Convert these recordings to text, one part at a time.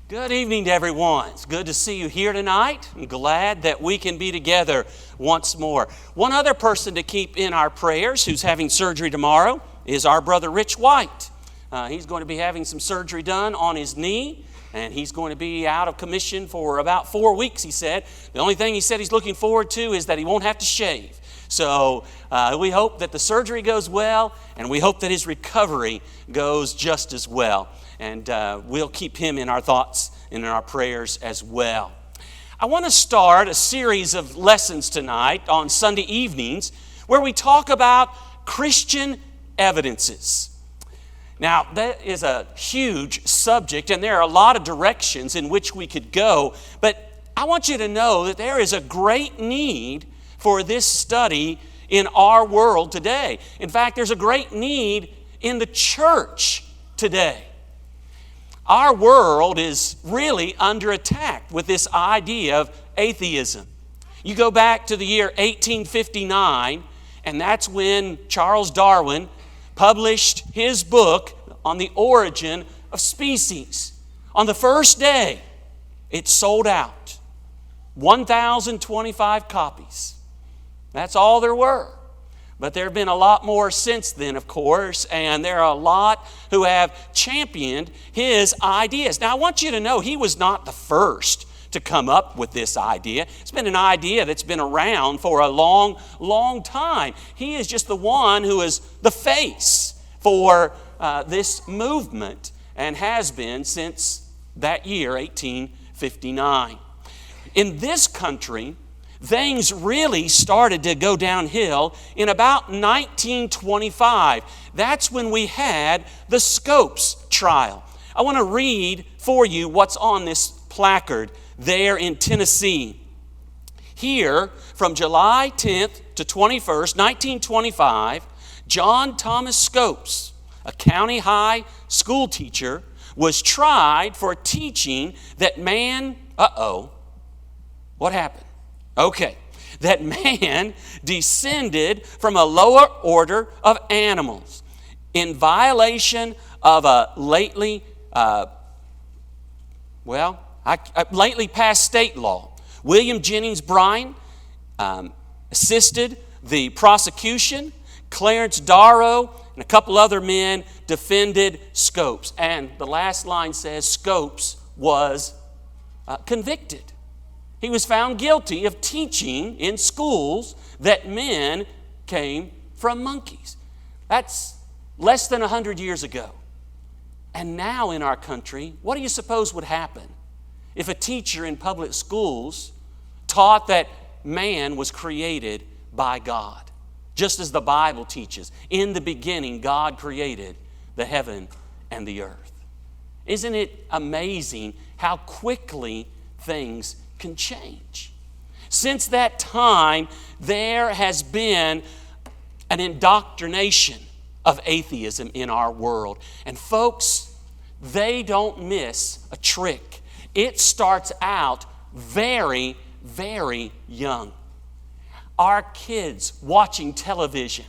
Good evening to everyone. It's good to see you here tonight. I'm glad that we can be together once more. One other person to keep in our prayers who's having surgery tomorrow is our brother Rich White. He's going to be having some surgery done on his knee, and he's going to be out of commission for about 4 weeks, he said. The only thing he said he's looking forward to is that he won't have to shave. So we hope that the surgery goes well, and we hope that his recovery goes just as well. And we'll keep him in our thoughts and in our prayers as well. I want to start a series of lessons tonight on Sunday evenings where we talk about Christian evidences. Now, that is a huge subject, and there are a lot of directions in which we could go. But I want you to know that there is a great need for this study in our world today. In fact, there's a great need in the church today. Our world is really under attack with this idea of atheism. You go back to the year 1859, and that's when Charles Darwin published his book on the origin of species. On the first day, it sold out. 1,025 copies. That's all there were. But there have been a lot more since then, of course, and there are a lot who have championed his ideas. Now, I want you to know he was not the first to come up with this idea. It's been an idea that's been around for a long, long time. He is just the one who is the face for this movement and has been since that year, 1859. In this country, things really started to go downhill in about 1925. That's when we had the Scopes trial. I want to read for you what's on this placard there in Tennessee. Here, from July 10th to 21st, 1925, John Thomas Scopes, a county high school teacher, was tried for teaching that man, what happened? Okay, that man descended from a lower order of animals in violation of a lately passed state law. William Jennings Bryan assisted the prosecution. Clarence Darrow and a couple other men defended Scopes. And the last line says Scopes was convicted. He was found guilty of teaching in schools that men came from monkeys. That's less than 100 years ago. And now in our country, what do you suppose would happen if a teacher in public schools taught that man was created by God? Just as the Bible teaches, in the beginning, God created the heaven and the earth. Isn't it amazing how quickly things can change? Since that time, there has been an indoctrination of atheism in our world. And folks, they don't miss a trick. It starts out very, very young. Our kids watching television,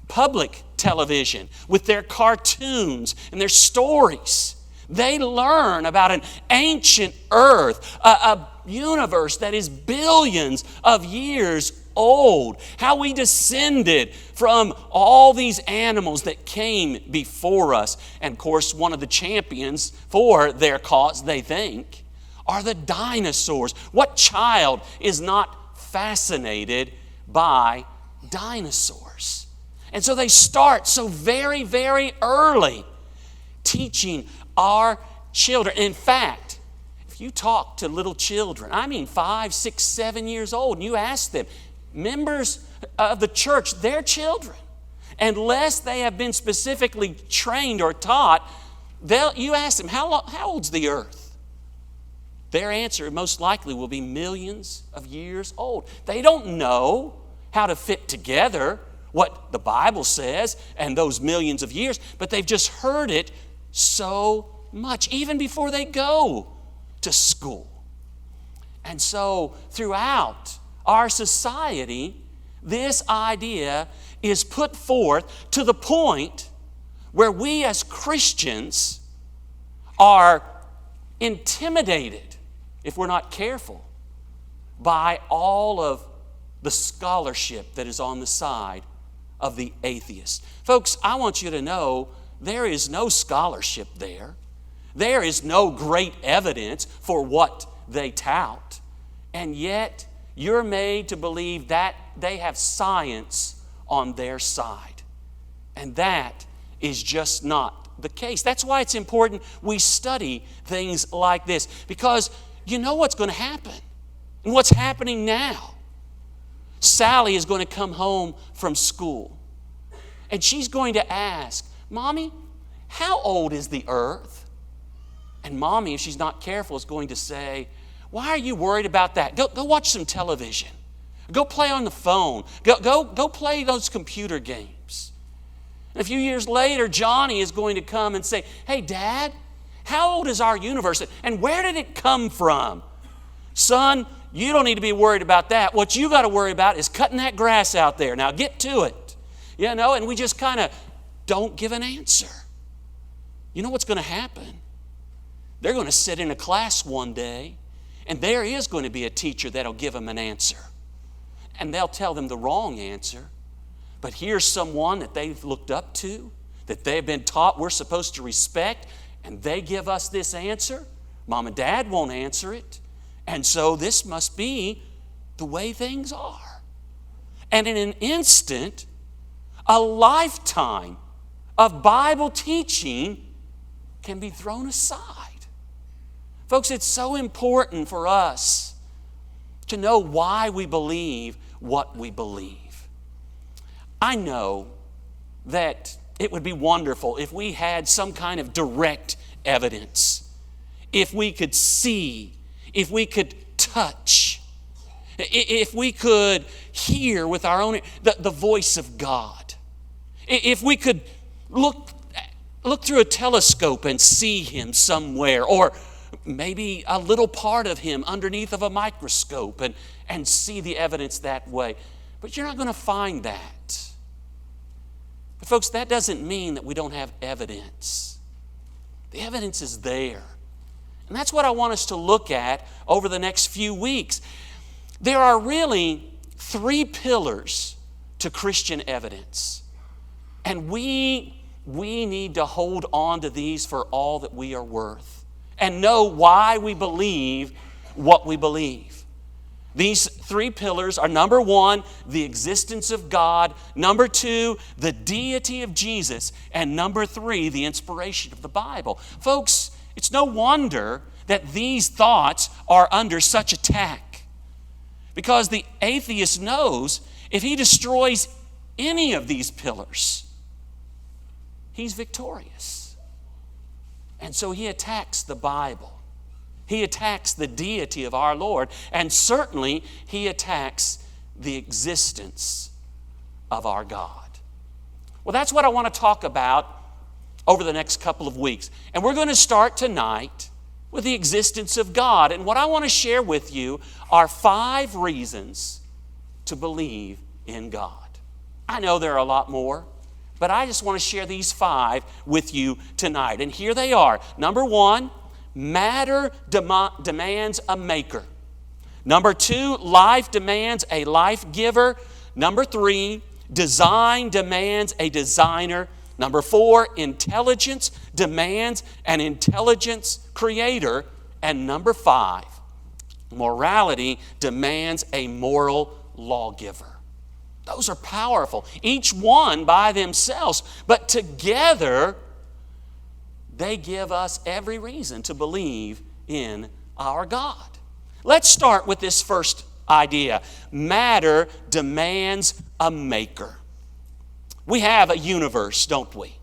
public television, with their cartoons and their stories, they learn about an ancient earth, a universe that is billions of years old, how we descended from all these animals that came before us. And of course, one of the champions for their cause, they think, are the dinosaurs. What child is not fascinated by dinosaurs? And so they start so very, very early teaching our children. In fact, if you talk to little children, 5, 6, 7 years old, and you ask them, members of the church, their children, unless they have been specifically trained or taught, you ask them, how old's the earth? Their answer most likely will be millions of years old. They don't know how to fit together what the Bible says and those millions of years, but they've just heard it so much, even before they go to school. And so throughout our society, this idea is put forth to the point where we as Christians are intimidated, if we're not careful, by all of the scholarship that is on the side of the atheist. Folks, I want you to know there is no scholarship there. There is no great evidence for what they tout. And yet, you're made to believe that they have science on their side. And that is just not the case. That's why it's important we study things like this, because you know what's going to happen and what's happening now. Sally is going to come home from school and she's going to ask, Mommy, how old is the earth? And Mommy, if she's not careful, is going to say, why are you worried about that? Go watch some television. Go play on the phone. Go play those computer games. And a few years later, Johnny is going to come and say, hey, Dad, how old is our universe? And where did it come from? Son, you don't need to be worried about that. What you got to worry about is cutting that grass out there. Now get to it. You know, and we just kind of don't give an answer. You know what's going to happen? They're going to sit in a class one day, and there is going to be a teacher that'll give them an answer. And they'll tell them the wrong answer. But here's someone that they've looked up to, that they've been taught we're supposed to respect, and they give us this answer. Mom and Dad won't answer it. And so this must be the way things are. And in an instant, a lifetime of Bible teaching can be thrown aside. Folks, it's so important for us to know why we believe what we believe. I know that it would be wonderful if we had some kind of direct evidence, if we could see, if we could touch, if we could hear with our own the voice of God, if we could look through a telescope and see Him somewhere, or maybe a little part of Him underneath of a microscope and see the evidence that way. But you're not going to find that. But folks, that doesn't mean that we don't have evidence. The evidence is there. And that's what I want us to look at over the next few weeks. There are really 3 pillars to Christian evidence. And we need to hold on to these for all that we are worth and know why we believe what we believe. These 3 pillars are, number 1, the existence of God, number 2, the deity of Jesus, and number 3, the inspiration of the Bible. Folks, it's no wonder that these thoughts are under such attack, because the atheist knows if he destroys any of these pillars, he's victorious. And so he attacks the Bible. He attacks the deity of our Lord, and certainly he attacks the existence of our God. Well, that's what I want to talk about over the next couple of weeks. And we're going to start tonight with the existence of God. And what I want to share with you are 5 reasons to believe in God. I know there are a lot more, but I just want to share these 5 with you tonight. And here they are. Number 1, matter demands a maker. Number 2, life demands a life giver. Number 3, design demands a designer. Number 4, intelligence demands an intelligence creator. And number 5, morality demands a moral lawgiver. Those are powerful, each one by themselves, but together they give us every reason to believe in our God. Let's start with this first idea. Matter demands a maker. We have a universe, don't we?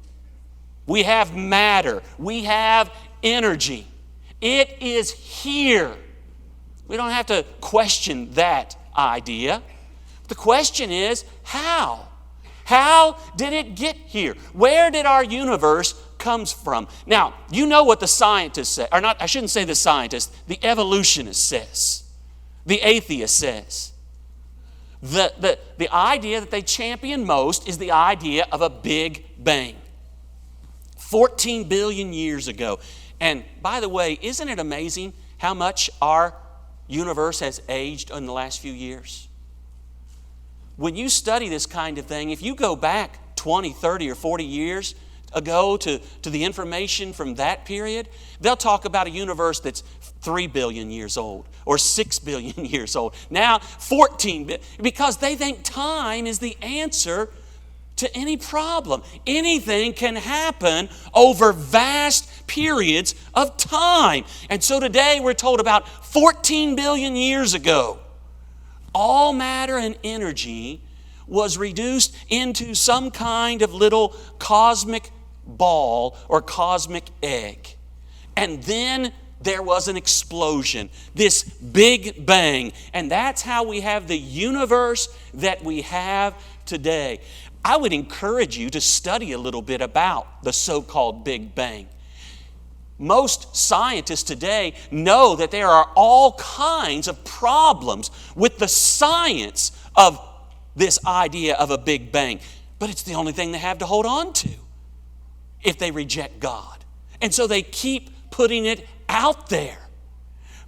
We have matter. We have energy. It is here. We don't have to question that idea. The question is, how? How did it get here? Where did our universe comes from? Now, you know what the scientist says, or not, I shouldn't say the scientist, the evolutionist says, the atheist says. The idea that they champion most is the idea of a big bang. 14 billion years ago. And by the way, isn't it amazing how much our universe has aged in the last few years? When you study this kind of thing, if you go back 20, 30, or 40 years ago to the information from that period, they'll talk about a universe that's 3 billion years old or 6 billion years old. Now 14 billion, because they think time is the answer to any problem. Anything can happen over vast periods of time. And so today we're told about 14 billion years ago, all matter and energy was reduced into some kind of little cosmic ball or cosmic egg. And then there was an explosion, this Big Bang. And that's how we have the universe that we have today. I would encourage you to study a little bit about the so-called Big Bang. Most scientists today know that there are all kinds of problems with the science of this idea of a Big Bang. But it's the only thing they have to hold on to if they reject God. And so they keep putting it out there.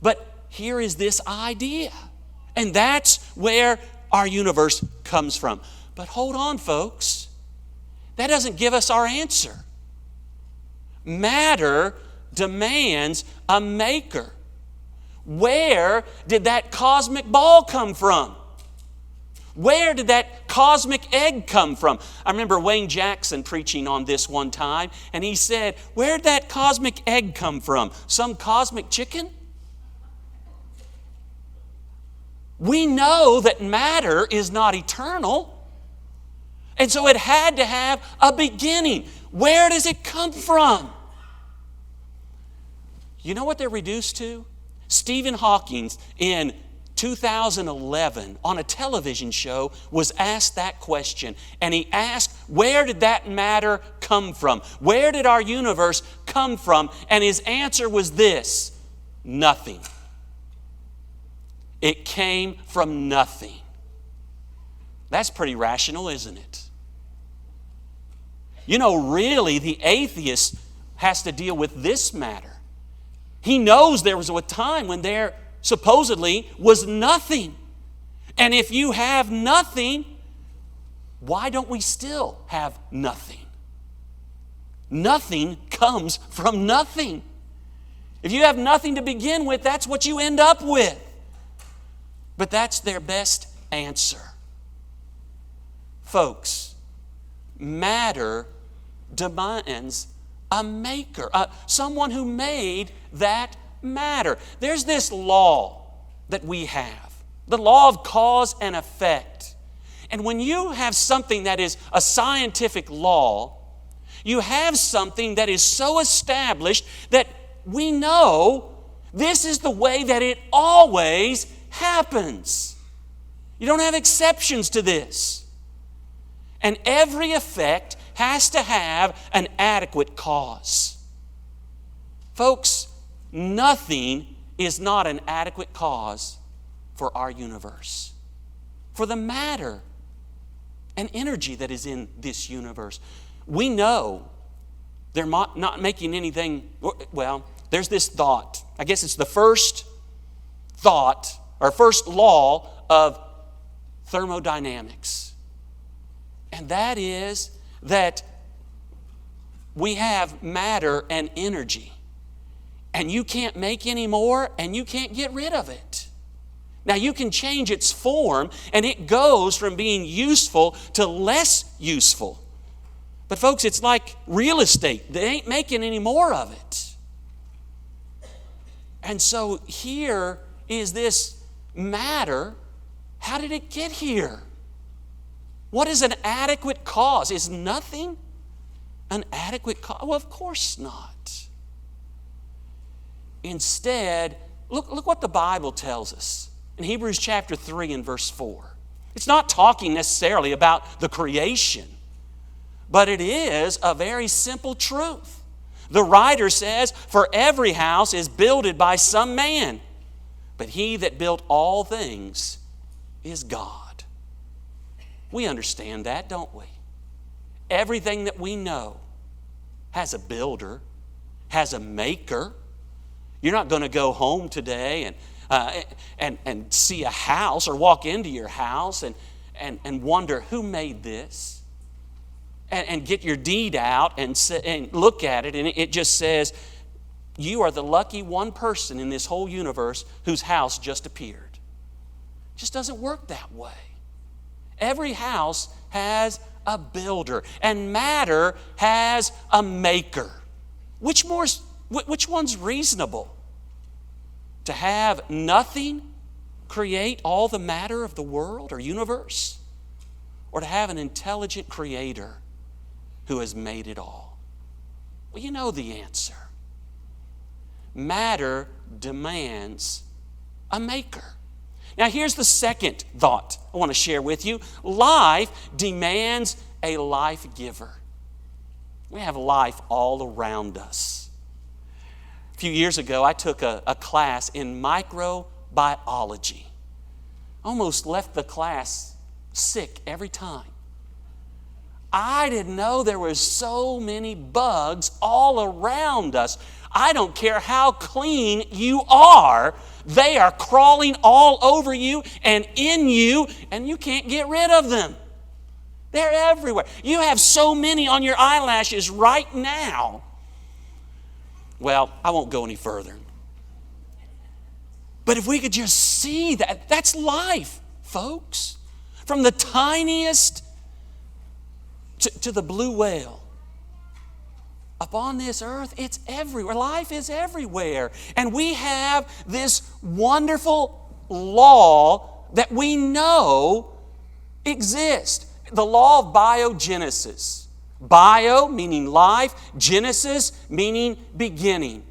But here is this idea. And that's where our universe comes from. But hold on, folks. That doesn't give us our answer. Matter demands a maker. Where did that cosmic ball come from? Where did that cosmic egg come from? I remember Wayne Jackson preaching on this one time, and he said, where did that cosmic egg come from? Some cosmic chicken? We know that matter is not eternal, and so it had to have a beginning. Where does it come from? You know what they're reduced to? Stephen Hawking in 2011 on a television show was asked that question. And he asked, where did that matter come from? Where did our universe come from? And his answer was this: nothing. It came from nothing. That's pretty rational, isn't it? You know, really, the atheist has to deal with this matter. He knows there was a time when there supposedly was nothing. And if you have nothing, why don't we still have nothing? Nothing comes from nothing. If you have nothing to begin with, that's what you end up with. But that's their best answer. Folks, matter demands a maker, someone who made that matter. There's this law that we have, the law of cause and effect. And when you have something that is a scientific law, you have something that is so established that we know this is the way that it always happens. You don't have exceptions to this. And every effect has to have an adequate cause. Folks, nothing is not an adequate cause for our universe, for the matter and energy that is in this universe. We know they're not making anything, well, there's this thought. I guess it's the first thought or first law of thermodynamics. And that is that we have matter and energy. And you can't make any more, and you can't get rid of it. Now, you can change its form, and it goes from being useful to less useful. But folks, it's like real estate. They ain't making any more of it. And so here is this matter. How did it get here? What is an adequate cause? Is nothing an adequate cause? Well, of course not. Instead, look what the Bible tells us in Hebrews chapter 3 and verse 4. It's not talking necessarily about the creation, but it is a very simple truth. The writer says, "For every house is builded by some man, but he that built all things is God." We understand that, don't we? Everything that we know has a builder, has a maker. You're not going to go home today and see a house or walk into your house and wonder who made this. And get your deed out and look at it, and it just says, you are the lucky one person in this whole universe whose house just appeared. It just doesn't work that way. Every house has a builder, and matter has a maker. Which one's reasonable? To have nothing create all the matter of the world or universe? Or to have an intelligent creator who has made it all? Well, you know the answer. Matter demands a maker. Now, here's the second thought I want to share with you. Life demands a life giver. We have life all around us. A few years ago, I took a class in microbiology. Almost left the class sick every time. I didn't know there were so many bugs all around us. I don't care how clean you are, they are crawling all over you and in you, and you can't get rid of them. They're everywhere. You have so many on your eyelashes right now. Well, I won't go any further. But if we could just see that, that's life, folks. From the tiniest to the blue whale. Upon this earth, it's everywhere. Life is everywhere. And we have this wonderful law that we know exists. The law of biogenesis. Bio meaning life, genesis meaning beginning.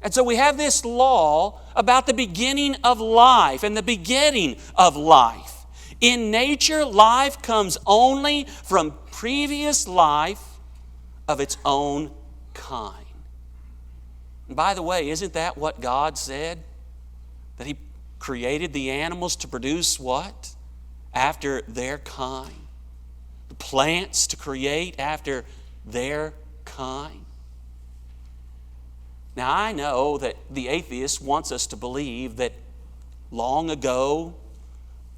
And so we have this law about the beginning of life and the begetting of life. In nature, life comes only from previous life of its own kind. And by the way, isn't that what God said? That He created the animals to produce what? After their kind. The plants to create after their kind. Now, I know that the atheist wants us to believe that long ago,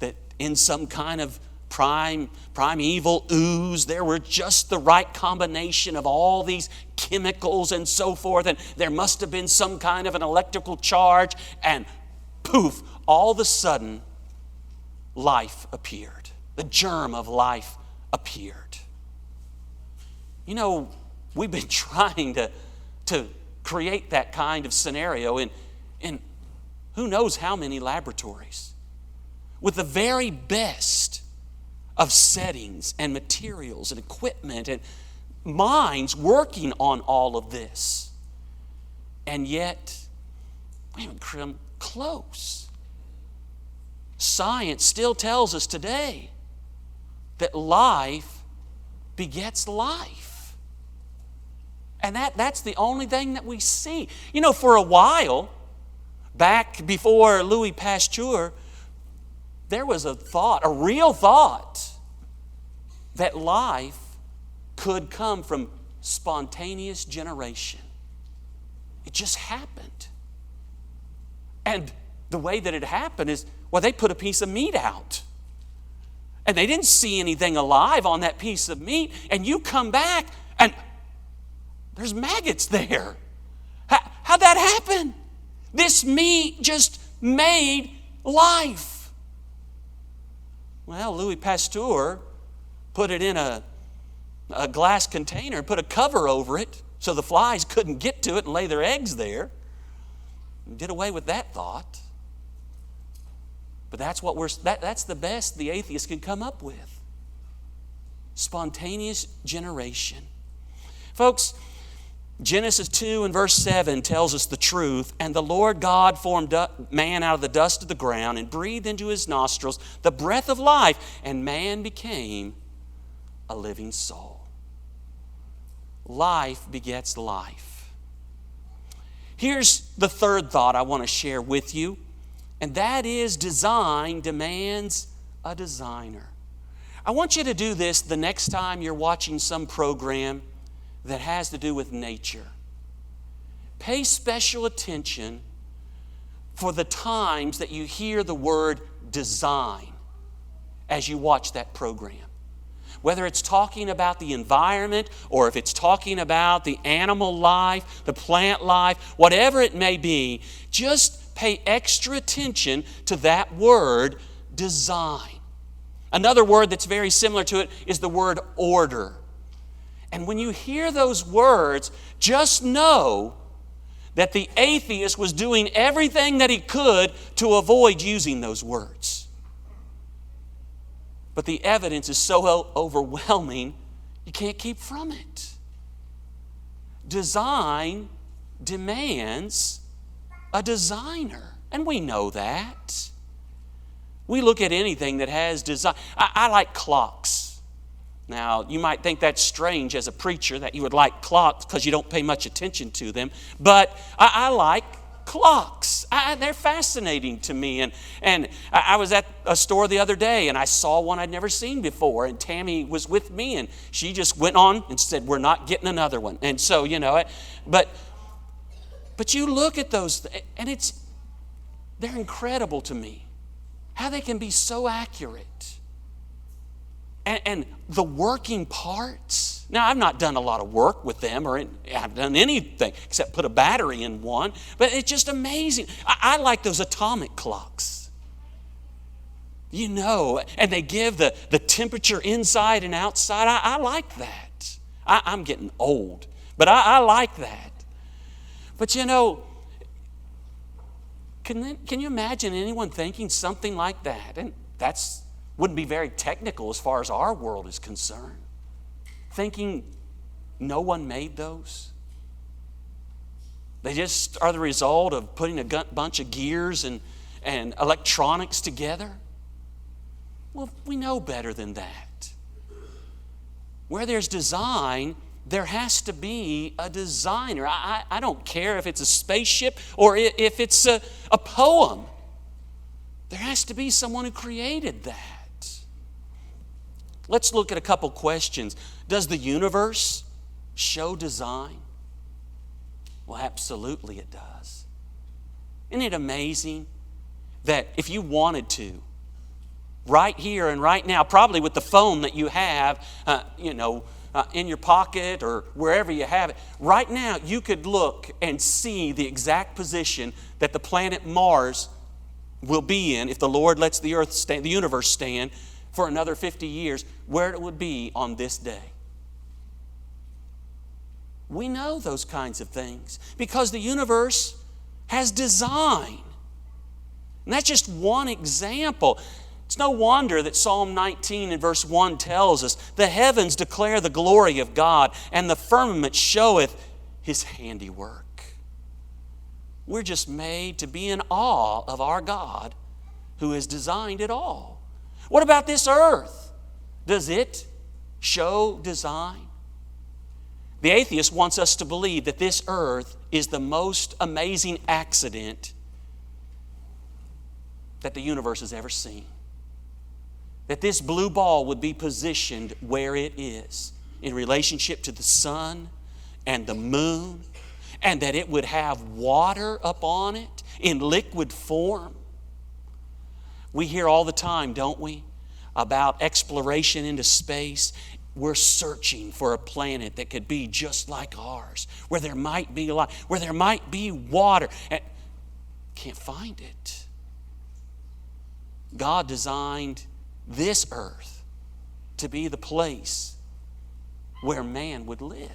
that in some kind of primeval ooze, there were just the right combination of all these chemicals and so forth, and there must have been some kind of an electrical charge, and poof, all of a sudden, life appeared. The germ of life appeared. You know, we've been trying to create that kind of scenario in who knows how many laboratories, with the very best of settings and materials and equipment and minds working on all of this. And yet, we haven't come close. Science still tells us today that life begets life. And that's the only thing that we see. You know, for a while, back before Louis Pasteur, there was a real thought, that life could come from spontaneous generation. It just happened. And the way that it happened is, well, they put a piece of meat out. And they didn't see anything alive on that piece of meat. And you come back and there's maggots there. How'd that happen? This meat just made life. Well, Louis Pasteur put it in a glass container and put a cover over it so the flies couldn't get to it and lay their eggs there. And did away with that thought. But that's the best the atheist can come up with. Spontaneous generation. Folks, Genesis 2 and verse 7 tells us the truth. And the Lord God formed man out of the dust of the ground and breathed into his nostrils the breath of life, and man became a living soul. Life begets life. Here's the third thought I want to share with you, and that is design demands a designer. I want you to do this the next time you're watching some program that has to do with nature. pay special attention for the times that you hear the word design as you watch that program. Whether it's talking about the environment or if it's talking about the animal life, the plant life, whatever it may be, just pay extra attention to that word design. Another word that's very similar to it is the word order. And when you hear those words, just know that the atheist was doing everything that he could to avoid using those words. But the evidence is so overwhelming, you can't keep from it. Design demands a designer, and we know that. We look at anything that has design. I like clocks. Now, you might think that's strange as a preacher that you would like clocks because you don't pay much attention to them, but I like clocks. They're fascinating to me. And I was at a store the other day and I saw one I'd never seen before, and Tammy was with me and she just went on and said, "We're not getting another one." And so, but you look at those and they're incredible to me. How they can be so accurate. And the working parts. Now, I've not done a lot of work with them or I've done anything except put a battery in one. But it's just amazing. I like those atomic clocks. And they give the temperature inside and outside. I like that. I'm getting old, but I like that. But can you imagine anyone thinking something like that? And that's wouldn't be very technical as far as our world is concerned. Thinking no one made those. They just are the result of putting a bunch of gears and electronics together. Well, we know better than that. Where there's design, there has to be a designer. I don't care if it's a spaceship or if it's a poem. There has to be someone who created that. Let's look at a couple questions. Does the universe show design? Well, absolutely it does. Isn't it amazing that if you wanted to, right here and right now, probably with the phone that you have, in your pocket or wherever you have it, right now you could look and see the exact position that the planet Mars will be in if the Lord lets the universe stand for another 50 years, where it would be on this day. We know those kinds of things because the universe has design. And that's just one example. It's no wonder that Psalm 19 and verse 1 tells us, "The heavens declare the glory of God, and the firmament showeth His handiwork." We're just made to be in awe of our God who has designed it all. What about this earth? Does it show design? The atheist wants us to believe that this earth is the most amazing accident that the universe has ever seen. That this blue ball would be positioned where it is in relationship to the sun and the moon, and that it would have water upon it in liquid form. We hear all the time, don't we, about exploration into space. We're searching for a planet that could be just like ours, where there might be life, where there might be water. And can't find it. God designed this earth to be the place where man would live.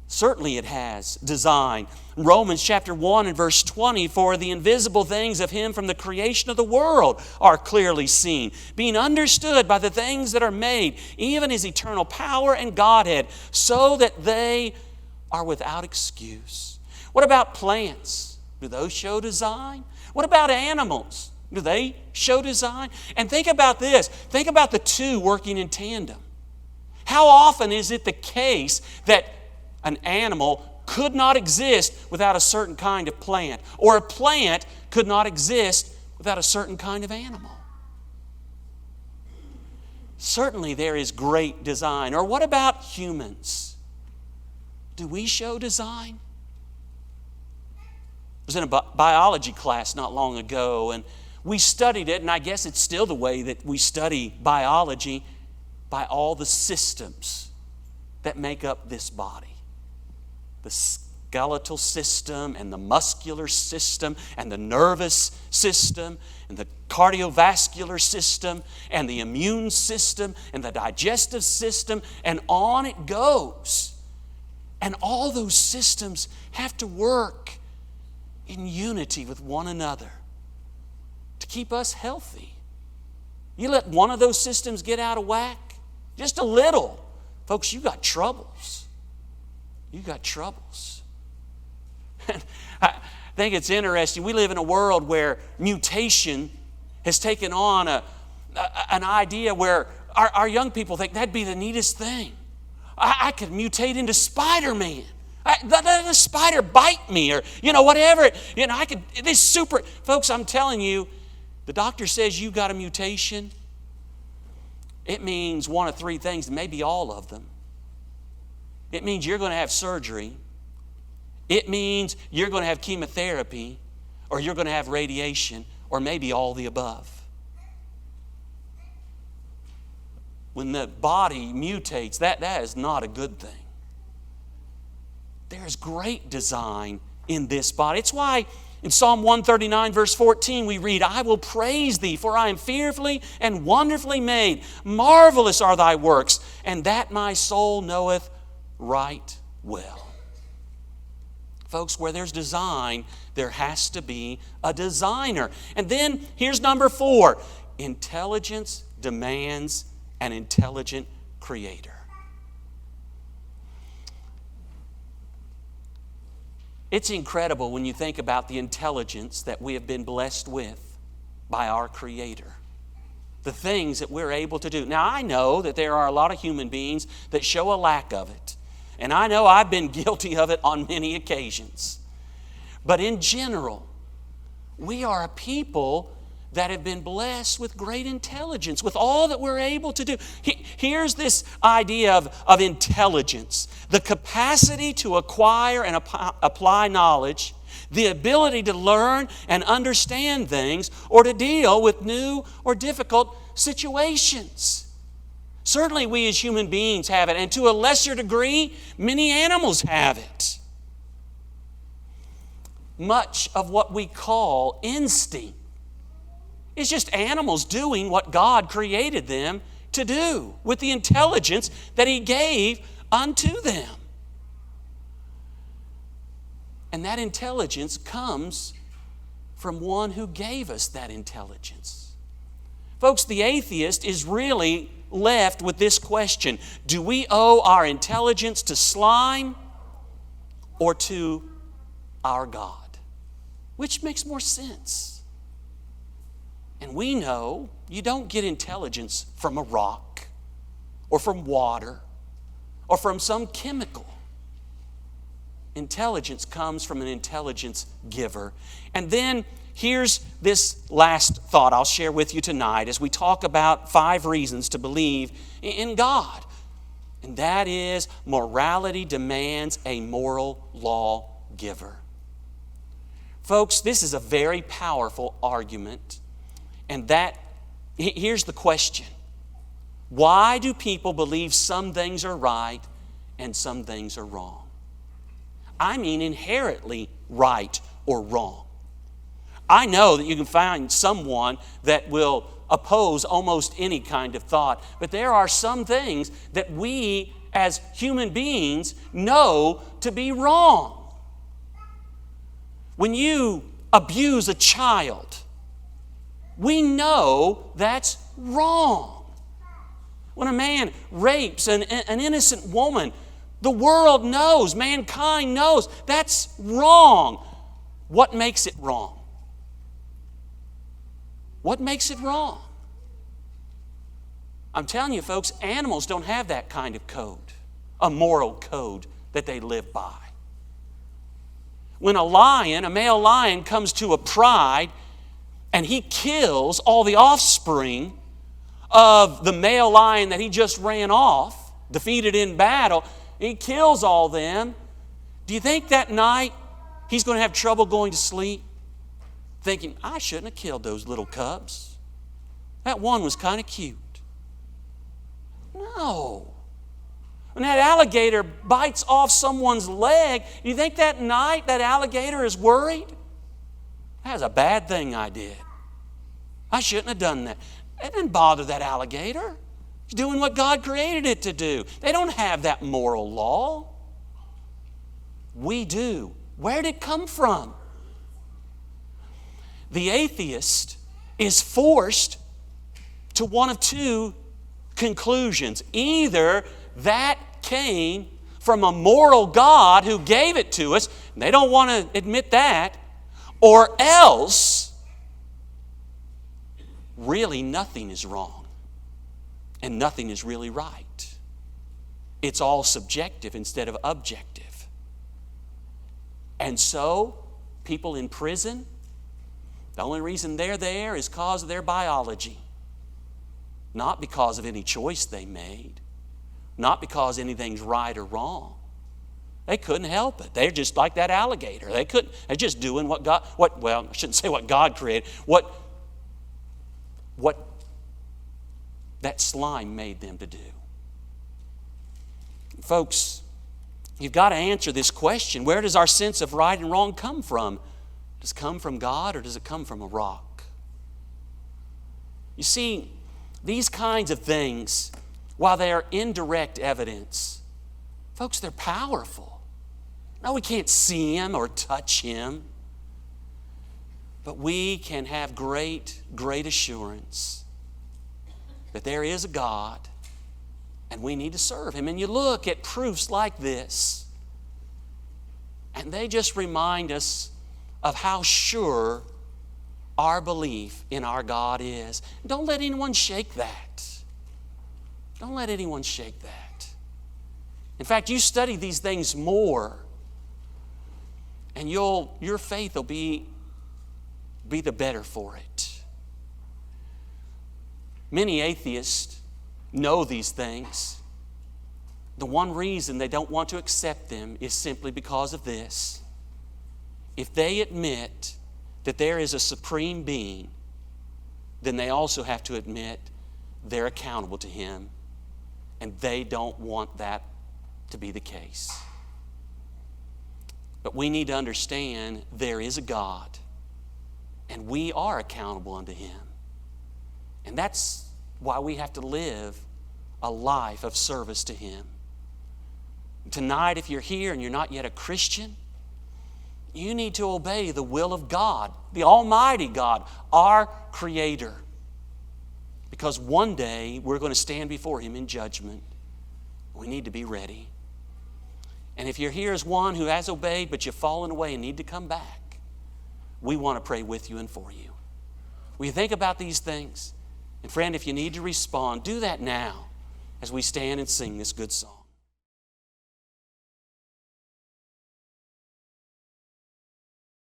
Certainly it has design. Romans chapter 1 and verse 20, "For the invisible things of Him from the creation of the world are clearly seen, being understood by the things that are made, even His eternal power and Godhead, so that they are without excuse." What about plants? Do those show design? What about animals? Do they show design? And think about this. Think about the two working in tandem. How often is it the case that an animal could not exist without a certain kind of plant, or a plant could not exist without a certain kind of animal? Certainly there is great design. Or what about humans? Do we show design? was in a biology class not long ago, and we studied it, and I guess it's still the way that we study biology, by all the systems that make up this body. The skeletal system and the muscular system and the nervous system and the cardiovascular system and the immune system and the digestive system, and on it goes. And all those systems have to work in unity with one another to keep us healthy. You let one of those systems get out of whack, just a little, folks, you got troubles. You got troubles. I think it's interesting. We live in a world where mutation has taken on an idea where our young people think that'd be the neatest thing. I could mutate into Spider-Man. Let a spider bite me, or whatever. I could. This super, folks. I'm telling you, the doctor says you got a mutation. It means one of three things, maybe all of them. It means you're going to have surgery. It means you're going to have chemotherapy, or you're going to have radiation, or maybe all the above. When the body mutates, that is not a good thing. There's great design in this body. It's why in Psalm 139, verse 14, we read, I will praise thee, for I am fearfully and wonderfully made. Marvelous are thy works, and that my soul knoweth right well. Folks, where there's design, there has to be a designer. And then here's number 4. Intelligence demands an intelligent creator. It's incredible when you think about the intelligence that we have been blessed with by our Creator. The things that we're able to do. Now, I know that there are a lot of human beings that show a lack of it. And I know I've been guilty of it on many occasions. But in general, we are a people that have been blessed with great intelligence, with all that we're able to do. Here's this idea of intelligence. The capacity to acquire and apply knowledge, the ability to learn and understand things, or to deal with new or difficult situations. Certainly we as human beings have it, and to a lesser degree, many animals have it. Much of what we call instinct is just animals doing what God created them to do with the intelligence that He gave unto them. And that intelligence comes from one who gave us that intelligence. Folks, the atheist is really left with this question: do we owe our intelligence to slime or to our God? Which makes more sense? And we know you don't get intelligence from a rock or from water or from some chemical. Intelligence comes from an intelligence giver. And then here's this last thought I'll share with you tonight as we talk about 5 reasons to believe in God. And that is, morality demands a moral law giver. Folks, this is a very powerful argument. And here's the question. Why do people believe some things are right and some things are wrong? I mean inherently right or wrong. I know that you can find someone that will oppose almost any kind of thought, but there are some things that we as human beings know to be wrong. When you abuse a child, we know that's wrong. When a man rapes an innocent woman, the world knows, mankind knows, that's wrong. What makes it wrong? What makes it wrong? I'm telling you, folks, animals don't have that kind of code, a moral code that they live by. When a male lion comes to a pride, and he kills all the offspring of the male lion that he just ran off, defeated in battle, he kills all them. Do you think that night he's going to have trouble going to sleep, thinking, I shouldn't have killed those little cubs. That one was kind of cute. No. When that alligator bites off someone's leg, you think that night that alligator is worried? That was a bad thing I did. I shouldn't have done that. It didn't bother that alligator. It's doing what God created it to do. They don't have that moral law. We do. Where did it come from? The atheist is forced to one of two conclusions. Either that came from a moral God who gave it to us, and they don't want to admit that, or else really nothing is wrong and nothing is really right. It's all subjective instead of objective. And so, people in prison, the only reason they're there is because of their biology. Not because of any choice they made. Not because anything's right or wrong. They couldn't help it. They're just like that alligator. They're just doing what I shouldn't say what God created, what that slime made them to do. Folks, you've got to answer this question. Where does our sense of right and wrong come from? Does it come from God or does it come from a rock? You see, these kinds of things, while they are indirect evidence, folks, they're powerful. No, we can't see Him or touch Him, but we can have great, great assurance that there is a God and we need to serve Him. And you look at proofs like this, and they just remind us of how sure our belief in our God is. Don't let anyone shake that. Don't let anyone shake that. In fact, you study these things more, and your faith will be the better for it. Many atheists know these things. The one reason they don't want to accept them is simply because of this. If they admit that there is a supreme being, then they also have to admit they're accountable to Him, and they don't want that to be the case. But we need to understand there is a God, and we are accountable unto Him. And that's why we have to live a life of service to Him. Tonight, if you're here and you're not yet a Christian, you need to obey the will of God, the Almighty God, our Creator. Because one day we're going to stand before Him in judgment. We need to be ready. And if you're here as one who has obeyed but you've fallen away and need to come back, we want to pray with you and for you. Will you think about these things? And friend, if you need to respond, do that now as we stand and sing this good song.